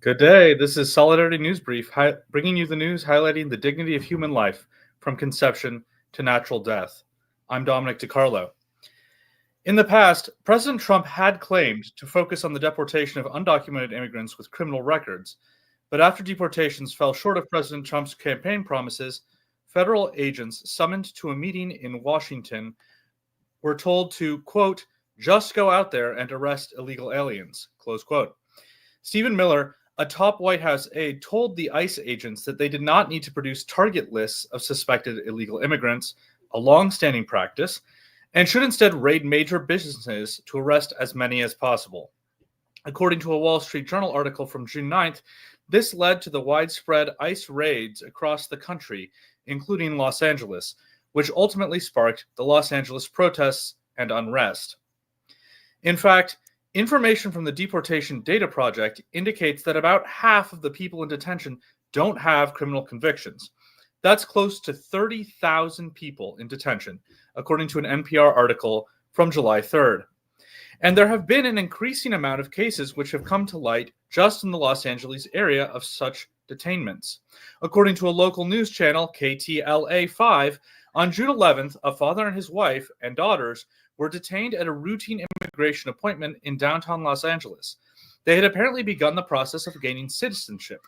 Good day. This is Solidarity News Brief, bringing you the news highlighting the dignity of human life from conception to natural death. I'm Dominick DiCarlo. In the past, President Trump had claimed to focus on the deportation of undocumented immigrants with criminal records, but after deportations fell short of President Trump's campaign promises, federal agents summoned to a meeting in Washington were told to, quote, just go out there and arrest illegal aliens, close quote. Stephen Miller, a top White House aide, told the ICE agents that they did not need to produce target lists of suspected illegal immigrants, a long-standing practice, and should instead raid major businesses to arrest as many as possible. According to a Wall Street Journal article from June 9th, this led to the widespread ICE raids across the country, including Los Angeles, which ultimately sparked the Los Angeles protests and unrest. In fact, information from the Deportation Data Project indicates that about half of the people in detention don't have criminal convictions. That's close to 30,000 people in detention, according to an NPR article from July 3rd. And there have been an increasing amount of cases which have come to light just in the Los Angeles area of such detainments. According to a local news channel, KTLA-5, on June 11th, a father and his wife and daughters were detained at a routine immigration appointment in downtown Los Angeles. They had apparently begun the process of gaining citizenship.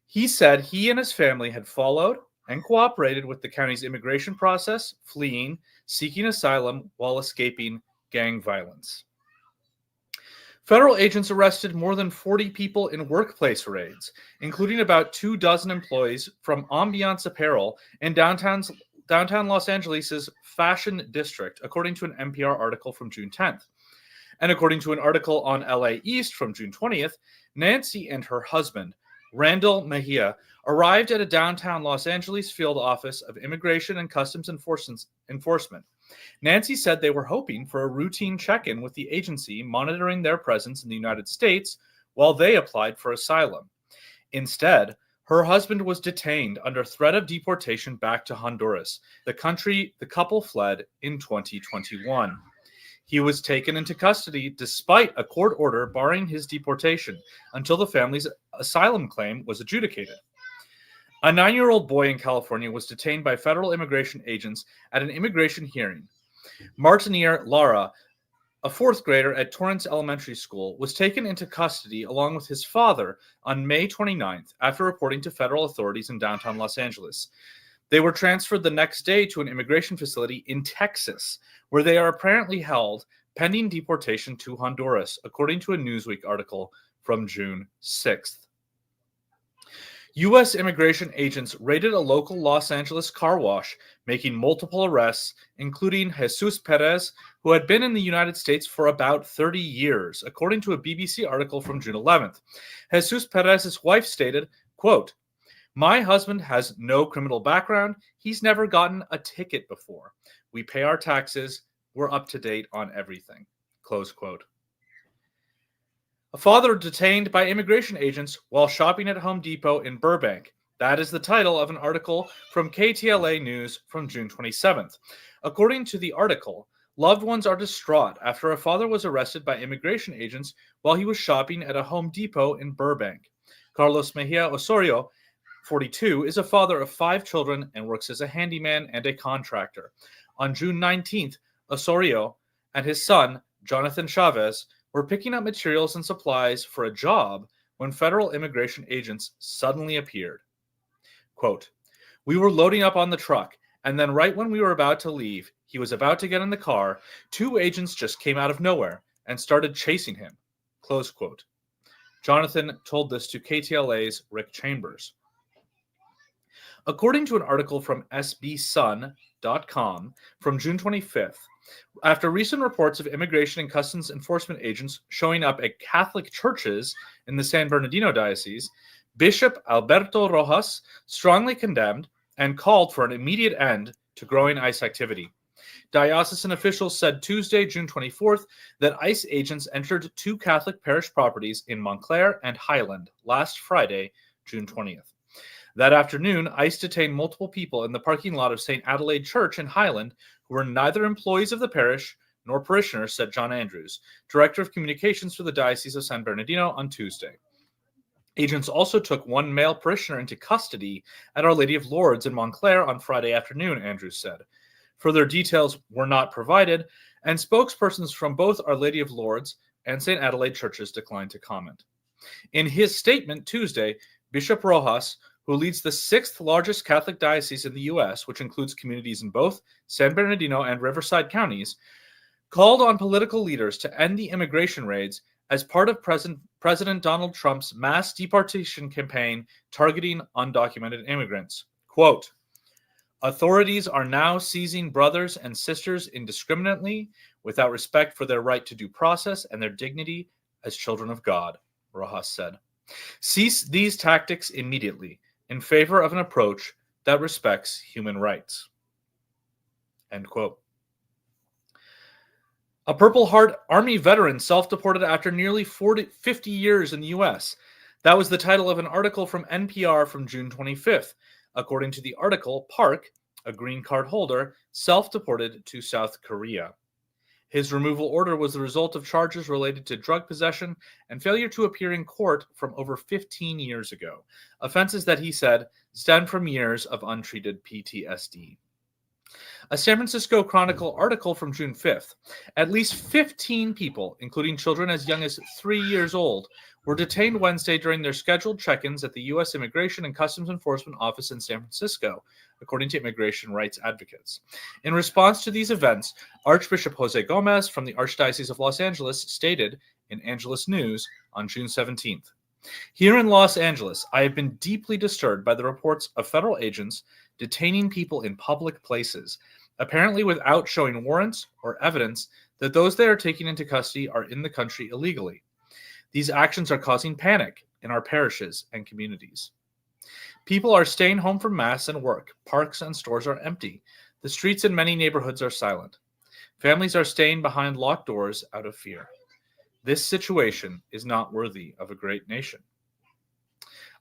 He said he and his family had followed and cooperated with the county's immigration process, fleeing, seeking asylum while escaping gang violence. Federal agents arrested more than 40 people in workplace raids, including about 24 employees from Ambiance Apparel in downtown Los Angeles' fashion district, according to an NPR article from June 10th. And according to an article on LA East from June 20th, Nancy and her husband, Randall Mejia, arrived at a downtown Los Angeles field office of Immigration and Customs Enforcement. Nancy said they were hoping for a routine check-in with the agency monitoring their presence in the United States while they applied for asylum. Instead, her husband was detained under threat of deportation back to Honduras, the country the couple fled in 2021. He was taken into custody despite a court order barring his deportation until the family's asylum claim was adjudicated. A 9-year-old boy in California was detained by federal immigration agents at an immigration hearing. Martinier Lara, a fourth grader at Torrance Elementary School, was taken into custody along with his father on May 29th after reporting to federal authorities in downtown Los Angeles. They were transferred the next day to an immigration facility in Texas, where they are apparently held pending deportation to Honduras, according to a Newsweek article from June 6th. U.S. immigration agents raided a local Los Angeles car wash, making multiple arrests, including Jesus Perez, who had been in the United States for about 30 years, according to a BBC article from June 11th. Jesus Perez's wife stated, quote, "My husband has no criminal background. He's never gotten a ticket before. We pay our taxes. We're up to date on everything." Close quote. A father detained by immigration agents while shopping at Home Depot in Burbank. That is the title of an article from KTLA News from June 27th. According to the article, loved ones are distraught after a father was arrested by immigration agents while he was shopping at a Home Depot in Burbank. Carlos Mejia Osorio, 42, is a father of 5 children and works as a handyman and a contractor. On June 19th, Osorio and his son, Jonathan Chavez, were picking up materials and supplies for a job when federal immigration agents suddenly appeared. Quote, "We were loading up on the truck, and then right when we were about to leave, he was about to get in the car, 2 agents just came out of nowhere and started chasing him." Close quote. Jonathan told this to KTLA's Rick Chambers. According to an article from SBSun.com from June 25th, after recent reports of immigration and customs enforcement agents showing up at Catholic churches in the San Bernardino diocese, Bishop Alberto Rojas strongly condemned and called for an immediate end to growing ICE activity. Diocesan officials said Tuesday, June 24th, that ICE agents entered 2 Catholic parish properties in Montclair and Highland last Friday, June 20th. That afternoon, ICE detained multiple people in the parking lot of St. Adelaide Church in Highland who were neither employees of the parish nor parishioners, said John Andrews, Director of Communications for the Diocese of San Bernardino, on Tuesday. Agents also took one male parishioner into custody at Our Lady of Lourdes in Montclair on Friday afternoon, Andrews said. Further details were not provided, and spokespersons from both Our Lady of Lourdes and St. Adelaide churches declined to comment. In his statement Tuesday, Bishop Rojas, who leads the sixth largest Catholic diocese in the U.S., which includes communities in both San Bernardino and Riverside counties, called on political leaders to end the immigration raids as part of President Donald Trump's mass deportation campaign targeting undocumented immigrants. Quote, authorities are now seizing brothers and sisters indiscriminately without respect for their right to due process and their dignity as children of God, Rojas said. Cease these tactics immediately in favor of an approach that respects human rights. End quote. A Purple Heart Army veteran self-deported after nearly 50 years in the U.S. That was the title of an article from NPR from June 25th. According to the article, Park, a green card holder, self-deported to South Korea. His removal order was the result of charges related to drug possession and failure to appear in court from over 15 years ago, offenses that he said stemmed from years of untreated PTSD. A San Francisco Chronicle article from June 5th. At least 15 people, including children as young as 3 years old, were detained Wednesday during their scheduled check-ins at the U.S. Immigration and Customs Enforcement Office in San Francisco, according to immigration rights advocates. In response to these events, Archbishop Jose Gomez from the Archdiocese of Los Angeles stated in Angeles News on June 17th, here in Los Angeles, I have been deeply disturbed by the reports of federal agents detaining people in public places, apparently without showing warrants or evidence that those they are taking into custody are in the country illegally. These actions are causing panic in our parishes and communities. People are staying home from Mass and work. Parks and stores are empty. The streets in many neighborhoods are silent. Families are staying behind locked doors out of fear. This situation is not worthy of a great nation.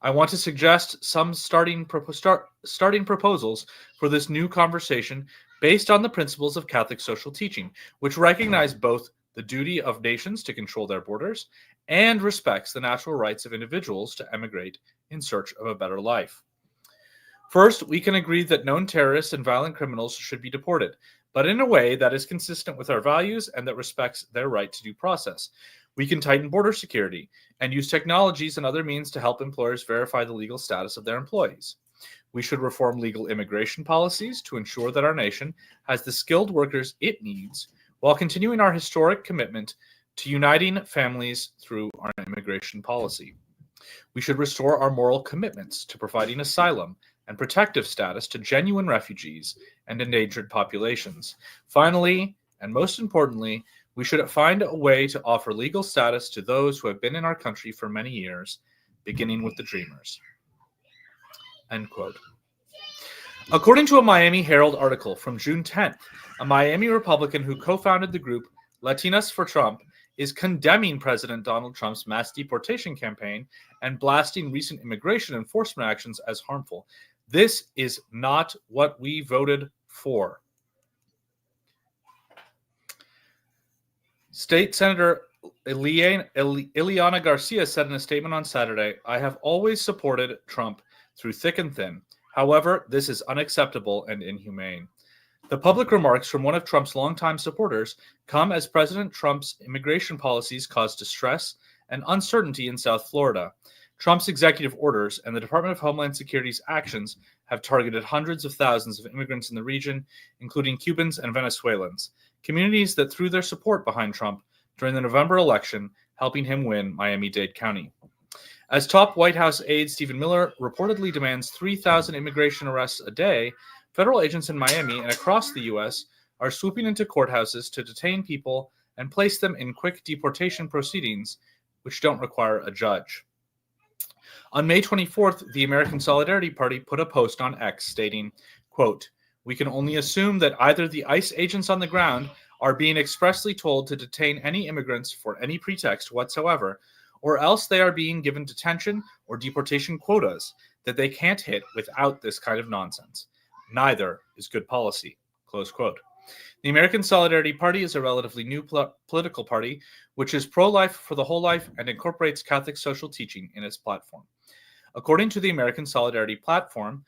I want to suggest some starting proposals for this new conversation based on the principles of Catholic social teaching, which recognize both the duty of nations to control their borders and respects the natural rights of individuals to emigrate in search of a better life. First, we can agree that known terrorists and violent criminals should be deported, but in a way that is consistent with our values and that respects their right to due process. We can tighten border security and use technologies and other means to help employers verify the legal status of their employees. We should reform legal immigration policies to ensure that our nation has the skilled workers it needs while continuing our historic commitment to uniting families through our immigration policy. We should restore our moral commitments to providing asylum and protective status to genuine refugees and endangered populations. Finally, and most importantly, we should find a way to offer legal status to those who have been in our country for many years, beginning with the Dreamers. End quote. According to a Miami Herald article from June 10th, a Miami Republican who co-founded the group Latinas for Trump is condemning President Donald Trump's mass deportation campaign and blasting recent immigration enforcement actions as harmful. This is not what we voted for. State Senator Ileana Garcia said in a statement on Saturday, I have always supported Trump through thick and thin. However, this is unacceptable and inhumane. The public remarks from one of Trump's longtime supporters come as President Trump's immigration policies cause distress and uncertainty in South Florida. Trump's executive orders and the Department of Homeland Security's actions have targeted hundreds of thousands of immigrants in the region, including Cubans and Venezuelans, communities that threw their support behind Trump during the November election, helping him win Miami-Dade County. As top White House aide Stephen Miller reportedly demands 3,000 immigration arrests a day, federal agents in Miami and across the U.S. are swooping into courthouses to detain people and place them in quick deportation proceedings, which don't require a judge. On May 24th, the American Solidarity Party put a post on X stating, quote, we can only assume that either the ICE agents on the ground are being expressly told to detain any immigrants for any pretext whatsoever, or else they are being given detention or deportation quotas that they can't hit without this kind of nonsense. Neither is good policy, close quote. The American Solidarity Party is a relatively new political party which is pro-life for the whole life and incorporates Catholic social teaching in its platform. According to the American Solidarity Platform,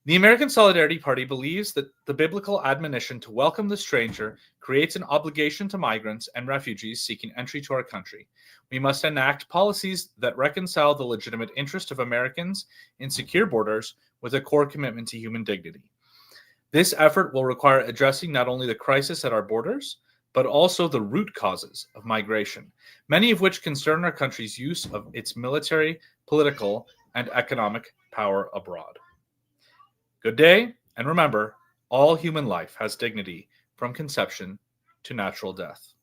the American Solidarity Party believes that the biblical admonition to welcome the stranger creates an obligation to migrants and refugees seeking entry to our country. We must enact policies that reconcile the legitimate interest of Americans in secure borders with a core commitment to human dignity. This effort will require addressing not only the crisis at our borders, but also the root causes of migration, many of which concern our country's use of its military, political, and economic power abroad. Good day, and remember, all human life has dignity from conception to natural death.